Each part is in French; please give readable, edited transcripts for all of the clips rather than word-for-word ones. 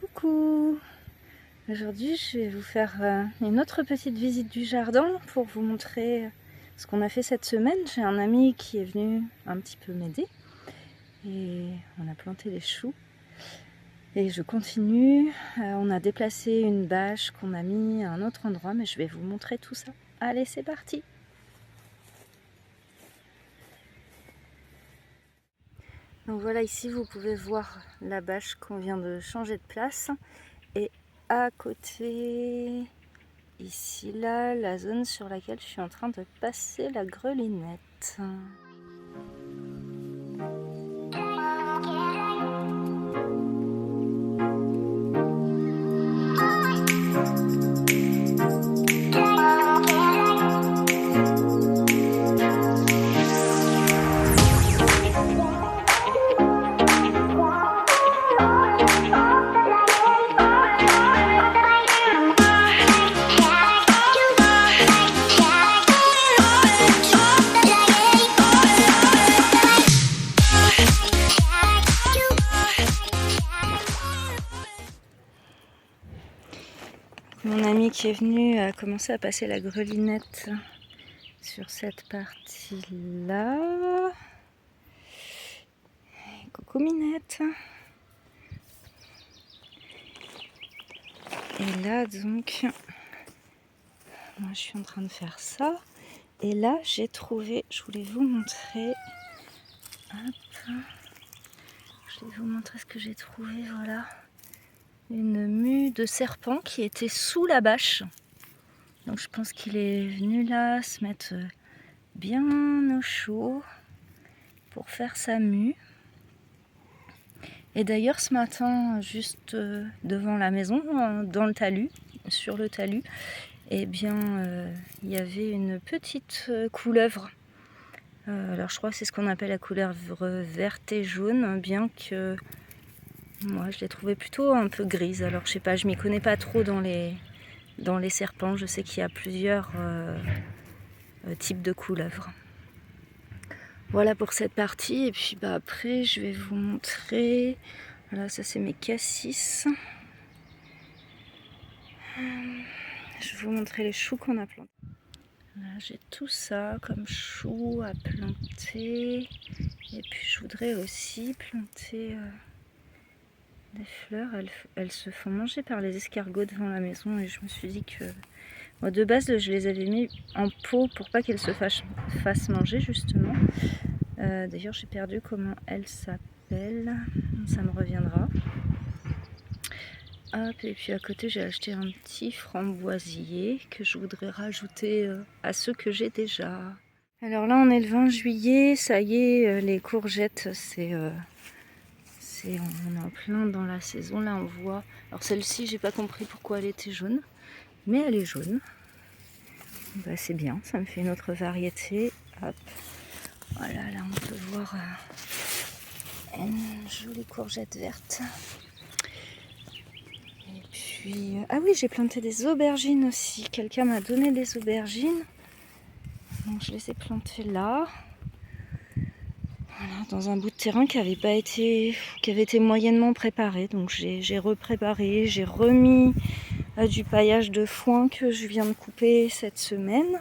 Coucou! Aujourd'hui je vais vous faire une autre petite visite du jardin pour vous montrer ce qu'on a fait cette semaine. J'ai un ami qui est venu un petit peu m'aider et on a planté des choux. Et je continue, on a déplacé une bâche qu'on a mis à un autre endroit, mais je vais vous montrer tout ça. Allez, c'est parti! Donc voilà, ici vous pouvez voir la bâche qu'on vient de changer de place. Et à côté, ici là, la zone sur laquelle je suis en train de passer la grelinette. Mon ami qui est venu a commencé à passer la grelinette sur cette partie-là. Coucou Minette. Et là donc, moi je suis en train de faire ça. Et là j'ai trouvé, je voulais vous montrer. Hop. Je vais vous montrer ce que j'ai trouvé, voilà. Une mue de serpent qui était sous la bâche. Donc je pense qu'il est venu là se mettre bien au chaud pour faire sa mue. Et d'ailleurs ce matin, juste devant la maison, dans le talus, sur le talus, eh bien il y avait une petite couleuvre. Alors je crois que c'est ce qu'on appelle la couleuvre verte et jaune, bien que moi je l'ai trouvée plutôt un peu grise. Alors je sais pas, je m'y connais pas trop dans les serpents. Je sais qu'il y a plusieurs types de couleuvres. Voilà pour cette partie. Et puis après je vais vous montrer. Voilà, ça c'est mes cassis. Je vais vous montrer les choux qu'on a plantés. Là j'ai tout ça comme choux à planter. Et puis je voudrais aussi planter des fleurs. Elles se font manger par les escargots devant la maison. Et je me suis dit que... Moi, de base, je les avais mis en pot pour pas qu'elles se fassent manger, justement. D'ailleurs, j'ai perdu comment elle s'appelle. Ça me reviendra. Hop, et puis à côté, j'ai acheté un petit framboisier que je voudrais rajouter à ceux que j'ai déjà. Alors là, on est le 20 juillet. Ça y est, les courgettes, on est en plein dans la saison. Là, on voit... Alors celle-ci, j'ai pas compris pourquoi elle était jaune. Mais elle est jaune. Bah, c'est bien, ça me fait une autre variété. Hop. Voilà, là on peut voir une jolie courgette verte. Et puis, ah oui, j'ai planté des aubergines aussi. Quelqu'un m'a donné des aubergines. Donc je les ai plantées là. Voilà, dans un bout de terrain qui avait été moyennement préparé. Donc j'ai repréparé, j'ai remis du paillage de foin que je viens de couper cette semaine.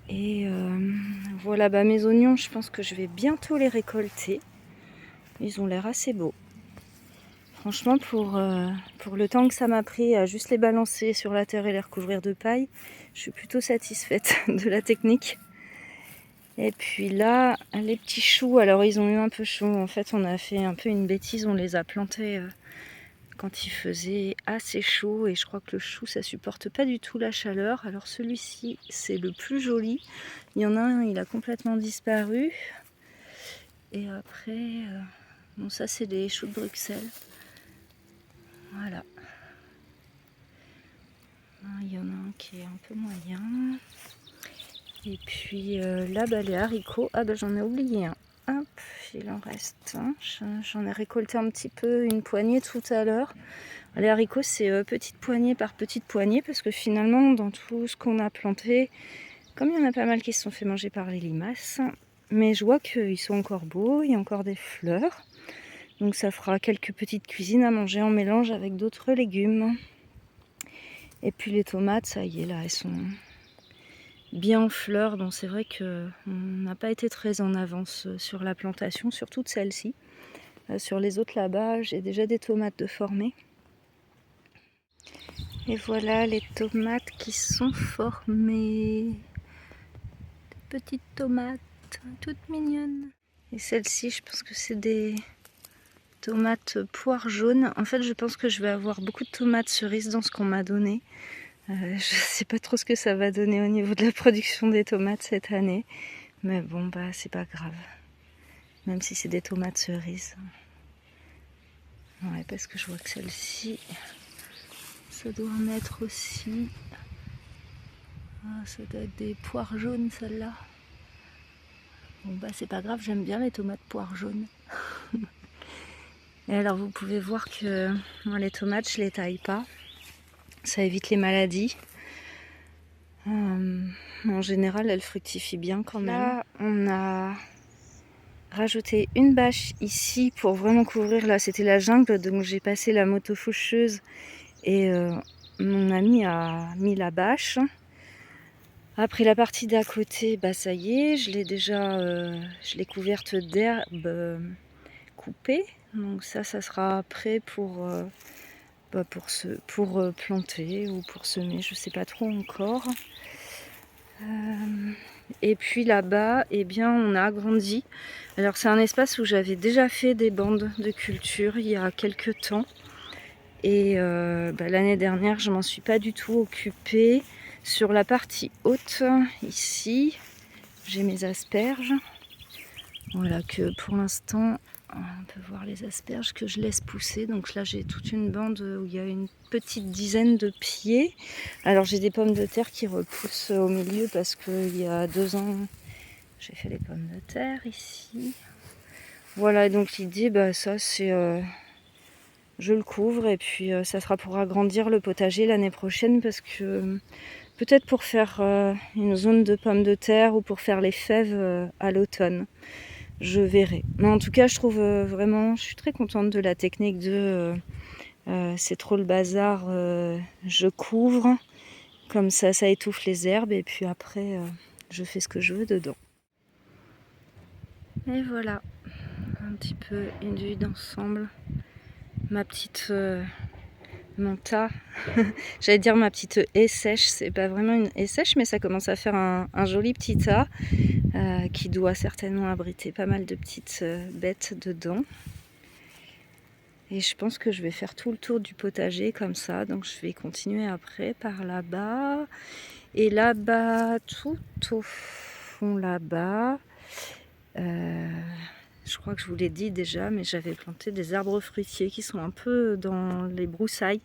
Et voilà, mes oignons, je pense que je vais bientôt les récolter. Ils ont l'air assez beaux. Franchement, pour le temps que ça m'a pris à juste les balancer sur la terre et les recouvrir de paille, je suis plutôt satisfaite de la technique. Et puis là, les petits choux, alors ils ont eu un peu chaud. En fait, on a fait un peu une bêtise, on les a plantés quand il faisait assez chaud. Et je crois que le chou, ça supporte pas du tout la chaleur. Alors celui-ci, c'est le plus joli. Il y en a un, il a complètement disparu. Et après, bon, ça c'est des choux de Bruxelles. Voilà. Il y en a un qui est un peu moyen. Et puis là, les haricots. Ah j'en ai oublié un. Hop, il en reste un. J'en ai récolté un petit peu, une poignée tout à l'heure. Les haricots, c'est petite poignée par petite poignée, parce que finalement, dans tout ce qu'on a planté, comme il y en a pas mal qui se sont fait manger par les limaces, mais je vois qu'ils sont encore beaux, il y a encore des fleurs. Donc ça fera quelques petites cuisines à manger en mélange avec d'autres légumes. Et puis les tomates, ça y est, là, elles sont bien en fleurs. Donc c'est vrai qu'on n'a pas été très en avance sur la plantation, sur toutes celles-ci. Sur les autres là-bas, j'ai déjà des tomates de formées. Et voilà les tomates qui sont formées. Des petites tomates, toutes mignonnes. Et celle-ci, je pense que c'est des tomates poires jaunes. En fait, je pense que je vais avoir beaucoup de tomates cerises dans ce qu'on m'a donné. Je sais pas trop ce que ça va donner au niveau de la production des tomates cette année. Mais bon, bah c'est pas grave. Même si c'est des tomates cerises. Ouais, parce que je vois que celle-ci, ça doit en être aussi. Ah, ça doit être des poires jaunes, celle-là. Bon bah c'est pas grave, j'aime bien les tomates poires jaunes. Et alors vous pouvez voir que moi les tomates je les taille pas. Ça évite les maladies. En général elles fructifient bien quand même. Là on a rajouté une bâche ici pour vraiment couvrir. Là c'était la jungle, donc j'ai passé la moto faucheuse et mon ami a mis la bâche. Après la partie d'à côté, bah ça y est, je l'ai couverte d'herbe coupée. Donc ça sera prêt pour planter ou pour semer, je sais pas trop encore. Et puis là-bas, eh bien, on a agrandi. Alors c'est un espace où j'avais déjà fait des bandes de culture il y a quelques temps. Et l'année dernière, je m'en suis pas du tout occupée. Sur la partie haute, ici, j'ai mes asperges. Voilà que pour l'instant, on peut voir les asperges que je laisse pousser. Donc là, j'ai toute une bande où il y a une petite dizaine de pieds. Alors j'ai des pommes de terre qui repoussent au milieu parce qu'il y a 2 ans, j'ai fait les pommes de terre ici. Voilà, donc l'idée, ça c'est... je le couvre et puis ça sera pour agrandir le potager l'année prochaine parce que peut-être pour faire une zone de pommes de terre ou pour faire les fèves à l'automne. Je verrai. Mais en tout cas, je trouve vraiment, je suis très contente de la technique de c'est trop le bazar, je couvre. Comme ça étouffe les herbes et puis après, je fais ce que je veux dedans. Et voilà, un petit peu une vue d'ensemble. Ma petite manta, j'allais dire ma petite haie sèche, c'est pas vraiment une haie sèche, mais ça commence à faire un joli petit tas qui doit certainement abriter pas mal de petites bêtes dedans. Et je pense que je vais faire tout le tour du potager comme ça, donc je vais continuer après par là-bas. Et là-bas, tout au fond là-bas, je crois que je vous l'ai dit déjà, mais j'avais planté des arbres fruitiers qui sont un peu dans les broussailles.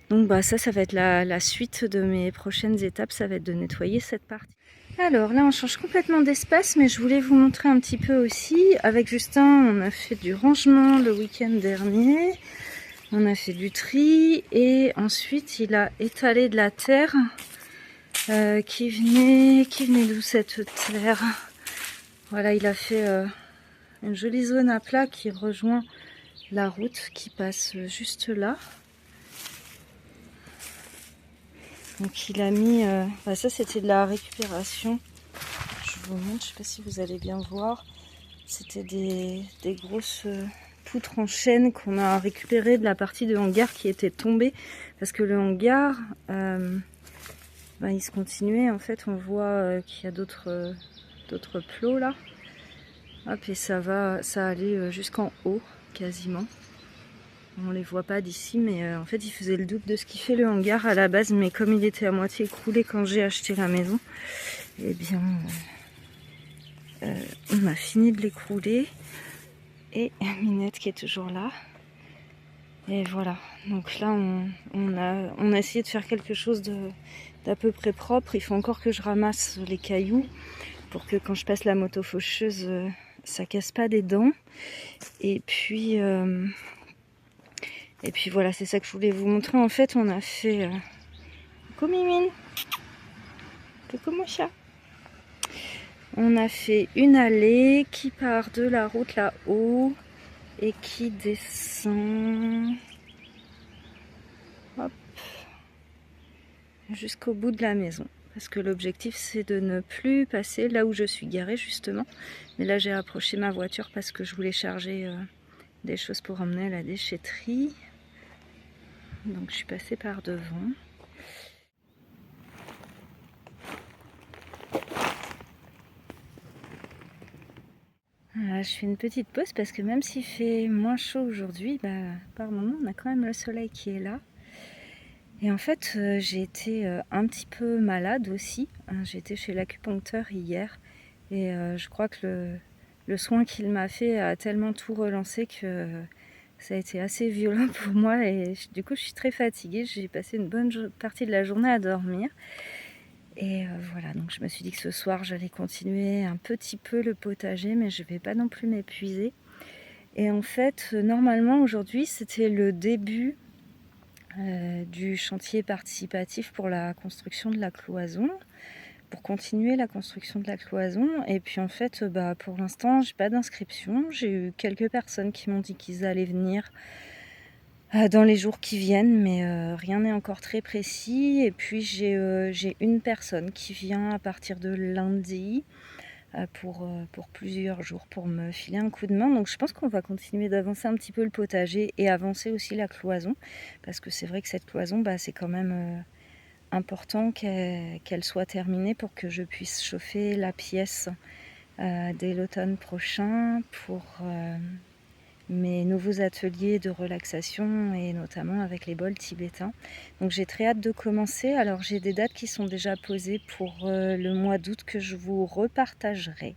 Donc ça va être la suite de mes prochaines étapes, ça va être de nettoyer cette partie. Alors là on change complètement d'espace, mais je voulais vous montrer un petit peu aussi. Avec Justin on a fait du rangement le week-end dernier, on a fait du tri et ensuite il a étalé de la terre qui venait d'où cette terre? Voilà, il a fait une jolie zone à plat qui rejoint la route qui passe juste là. Donc il a mis, ça c'était de la récupération, je vous montre, je sais pas si vous allez bien voir, c'était des grosses poutres en chaîne qu'on a récupérées de la partie de hangar qui était tombée, parce que le hangar, il se continuait, en fait on voit qu'il y a d'autres plots là, hop, et ça allait jusqu'en haut quasiment. On les voit pas d'ici, mais en fait il faisait le double de ce qu'il fait le hangar à la base, mais comme il était à moitié écroulé quand j'ai acheté la maison, eh bien on a fini de l'écrouler. Et Minette qui est toujours là. Et voilà, donc là on a essayé de faire quelque chose d'à peu près propre. Il faut encore que je ramasse les cailloux pour que quand je passe la moto faucheuse, ça casse pas des dents. Et puis voilà, c'est ça que je voulais vous montrer. En fait, on a fait... Coucou Mimine. Coucou mon chat. On a fait une allée qui part de la route là-haut et qui descend hop, jusqu'au bout de la maison. Parce que l'objectif c'est de ne plus passer là où je suis garée justement. Mais là j'ai approché ma voiture parce que je voulais charger des choses pour emmener à la déchetterie. Donc je suis passée par devant. Voilà, je fais une petite pause parce que même s'il fait moins chaud aujourd'hui, par moment on a quand même le soleil qui est là. Et en fait j'ai été un petit peu malade aussi. J'ai été chez l'acupuncteur hier et je crois que le soin qu'il m'a fait a tellement tout relancé que ça a été assez violent pour moi et du coup je suis très fatiguée. J'ai passé une bonne partie de la journée à dormir. Et voilà, donc je me suis dit que ce soir j'allais continuer un petit peu le potager, mais je vais pas non plus m'épuiser. Et en fait, normalement aujourd'hui c'était le début du chantier participatif pour la construction de la cloison, pour continuer la construction de la cloison. Et puis en fait, pour l'instant j'ai pas d'inscription. J'ai eu quelques personnes qui m'ont dit qu'ils allaient venir dans les jours qui viennent, mais rien n'est encore très précis. Et puis j'ai une personne qui vient à partir de lundi pour plusieurs jours pour me filer un coup de main. Donc je pense qu'on va continuer d'avancer un petit peu le potager et avancer aussi la cloison, parce que c'est vrai que cette cloison, c'est quand même important qu'elle soit terminée pour que je puisse chauffer la pièce dès l'automne prochain pour mes nouveaux ateliers de relaxation et notamment avec les bols tibétains. Donc j'ai très hâte de commencer. Alors j'ai des dates qui sont déjà posées pour le mois d'août que je vous repartagerai.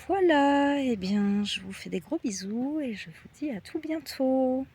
Voilà, et bien je vous fais des gros bisous et je vous dis à tout bientôt.